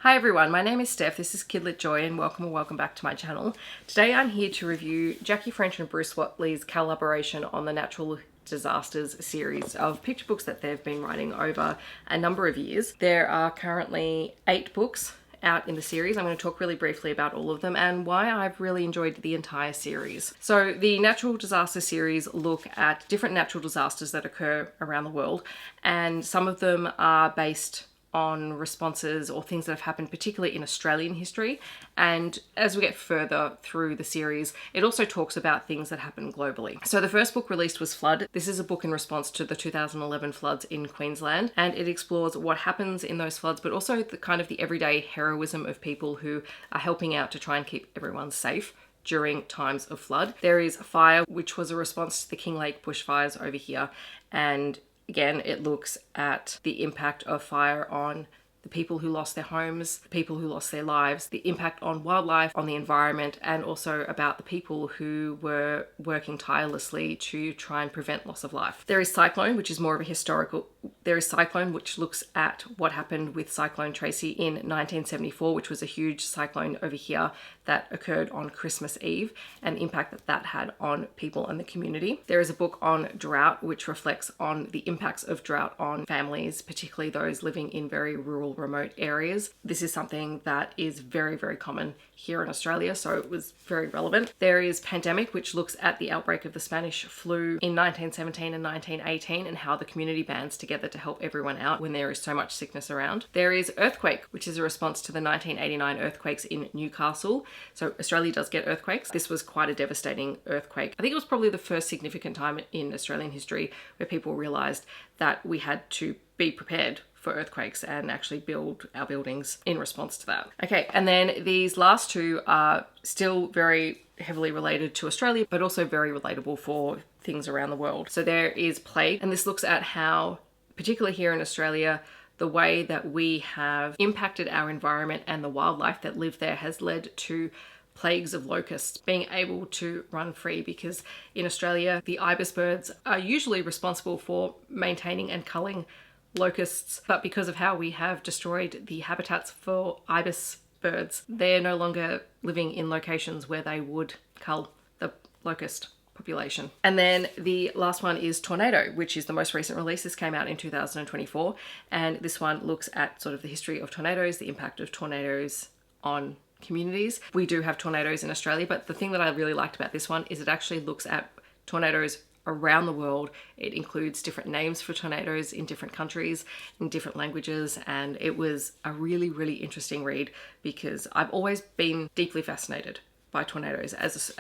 Hi everyone, my name is Steph, this is Kidlit Joy and welcome back to my channel. Today I'm here to review Jackie French and Bruce Whatley's collaboration on the Natural Disasters series of picture books that they've been writing over a number of years. There are currently 8 books out in the series. I'm going to talk really briefly about all of them and why I've really enjoyed the entire series. So the Natural Disaster series look at different natural disasters that occur around the world, and some of them are based on responses or things that have happened particularly in Australian history. And as we get further through the series, it also talks about things that happen globally. So the first book released was Flood. This is a book in response to the 2011 floods in Queensland, and it explores what happens in those floods, but also the kind of the everyday heroism of people who are helping out to try and keep everyone safe during times of flood. There is Fire, which was a response to the Kinglake bushfires over here, and again, it looks at the impact of fire on the people who lost their homes, the people who lost their lives, the impact on wildlife, on the environment, and also about the people who were working tirelessly to try and prevent loss of life. There is Cyclone, which is more of a historical. There is Cyclone, which looks at what happened with Cyclone Tracy in 1974, which was a huge cyclone over here that occurred on Christmas Eve, and the impact that that had on people and the community. There is a book on Drought, which reflects on the impacts of drought on families, particularly those living in very rural, remote areas. This is something that is very, very common here in Australia, so it was very relevant. There is Pandemic, which looks at the outbreak of the Spanish flu in 1917 and 1918 and how the community bands together to help everyone out when there is so much sickness around. There is Earthquake, which is a response to the 1989 earthquakes in Newcastle. So Australia does get earthquakes. This was quite a devastating earthquake. I think it was probably the first significant time in Australian history where people realised that we had to be prepared for earthquakes and actually build our buildings in response to that. Okay, and then these last two are still very heavily related to Australia, but also very relatable for things around the world. So there is Plague, and this looks at how, particularly here in Australia, the way that we have impacted our environment and the wildlife that live there has led to plagues of locusts being able to run free, because in Australia, the ibis birds are usually responsible for maintaining and culling locusts, but because of how we have destroyed the habitats for ibis birds, they're no longer living in locations where they would cull the locust population. And then the last one is Tornado, which is the most recent release. This came out in 2024, and this one looks at sort of the history of tornadoes, the impact of tornadoes on communities. We do have tornadoes in Australia, but the thing that I really liked about this one is it actually looks at tornadoes around the world. It includes different names for tornadoes in different countries, in different languages, and it was a really, really interesting read because I've always been deeply fascinated by tornadoes as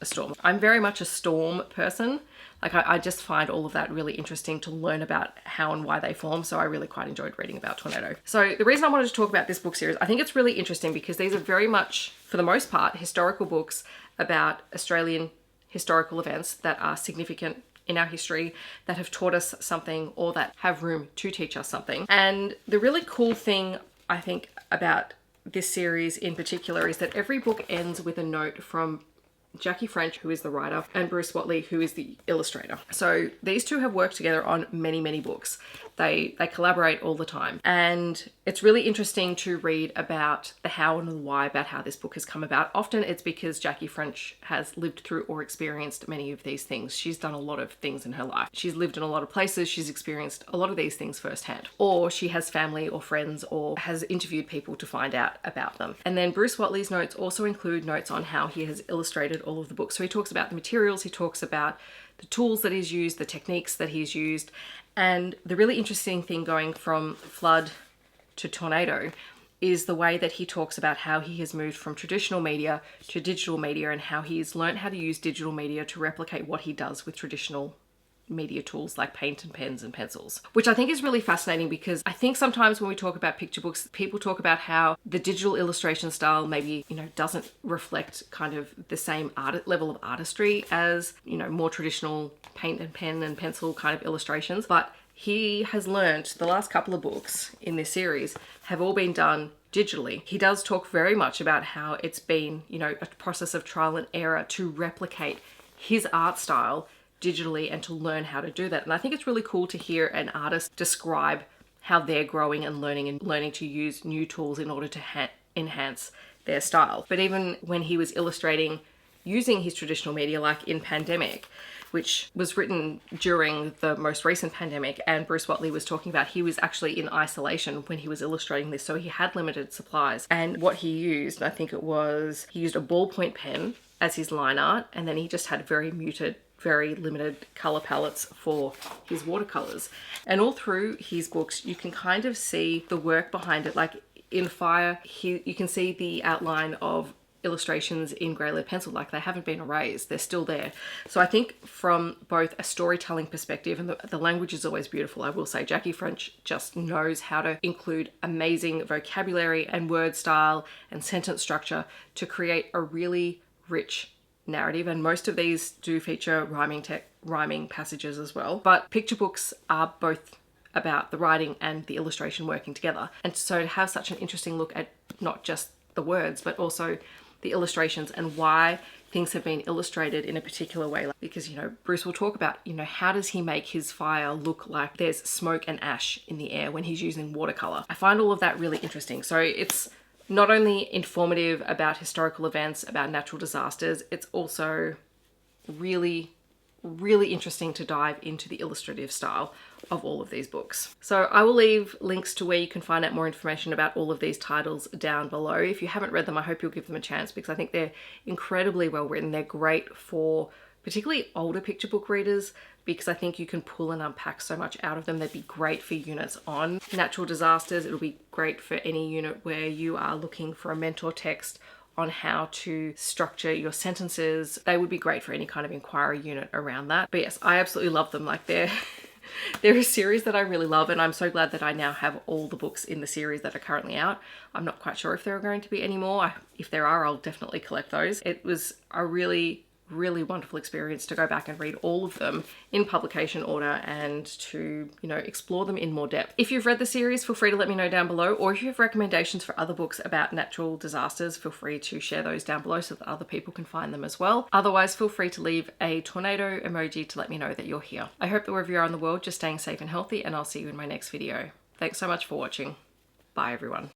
a storm. I'm very much a storm person. Like I just find all of that really interesting to learn about how and why they form, so I really quite enjoyed reading about tornado. So the reason I wanted to talk about this book series, I think it's really interesting because these are very much, for the most part, historical books about Australian historical events that are significant in our history, that have taught us something or that have room to teach us something. And the really cool thing, I think, about this series in particular is that every book ends with a note from Jackie French, who is the writer, and Bruce Whatley, who is the illustrator. So these two have worked together on many, many books. They collaborate all the time. And it's really interesting to read about the how and the why about how this book has come about. Often it's because Jackie French has lived through or experienced many of these things. She's done a lot of things in her life. She's lived in a lot of places. She's experienced a lot of these things firsthand. Or she has family or friends or has interviewed people to find out about them. And then Bruce Whatley's notes also include notes on how he has illustrated all of the books. So he talks about the materials, he talks about the tools that he's used, the techniques that he's used. And the really interesting thing going from Flood to Tornado is the way that he talks about how he has moved from traditional media to digital media and how he's learned how to use digital media to replicate what he does with traditional media tools like paint and pens and pencils, which I think is really fascinating because I think sometimes when we talk about picture books, people talk about how the digital illustration style maybe, doesn't reflect kind of the same level of artistry as, more traditional paint and pen and pencil kind of illustrations. But he has learned the last couple of books in this series have all been done digitally. He does talk very much about how it's been, a process of trial and error to replicate his art style digitally and to learn how to do that. And I think it's really cool to hear an artist describe how they're growing and learning to use new tools in order to enhance their style. But even when he was illustrating using his traditional media, like in Pandemic, which was written during the most recent pandemic, and Bruce Whatley was talking about he was actually in isolation when he was illustrating this, so he had limited supplies. And what he used, I think it was, he used a ballpoint pen as his line art, and then he just had very muted, very limited color palettes for his watercolors. And all through his books, you can kind of see the work behind it. Like in Fire, you can see the outline of illustrations in grey lead pencil, like they haven't been erased, they're still there. So I think from both a storytelling perspective, and the language is always beautiful, I will say, Jackie French just knows how to include amazing vocabulary and word style and sentence structure to create a really rich narrative. And most of these do feature rhyming passages as well. But picture books are both about the writing and the illustration working together. And so to have such an interesting look at not just the words, but also the illustrations and why things have been illustrated in a particular way. Because, you know, Bruce will talk about, you know, how does he make his fire look like there's smoke and ash in the air when he's using watercolor. I find all of that really interesting. So it's not only informative about historical events, about natural disasters, it's also really interesting to dive into the illustrative style of all of these books. So I will leave links to where you can find out more information about all of these titles down below. If you haven't read them, I hope you'll give them a chance, because I think they're incredibly well written. They're great for particularly older picture book readers, because I think you can pull and unpack so much out of them. They'd be great for units on natural disasters. It'll be great for any unit where you are looking for a mentor text on how to structure your sentences. They would be great for any kind of inquiry unit around that. But yes, I absolutely love them. Like they're a series that I really love, and I'm so glad that I now have all the books in the series that are currently out. I'm not quite sure if there are going to be any more. If there are, I'll definitely collect those. It was a really wonderful experience to go back and read all of them in publication order and to, you know, explore them in more depth. If you've read the series, feel free to let me know down below, or if you have recommendations for other books about natural disasters, feel free to share those down below so that other people can find them as well. Otherwise, feel free to leave a tornado emoji to let me know that you're here. I hope that wherever you are in the world, just staying safe and healthy, and I'll see you in my next video. Thanks so much for watching. Bye everyone.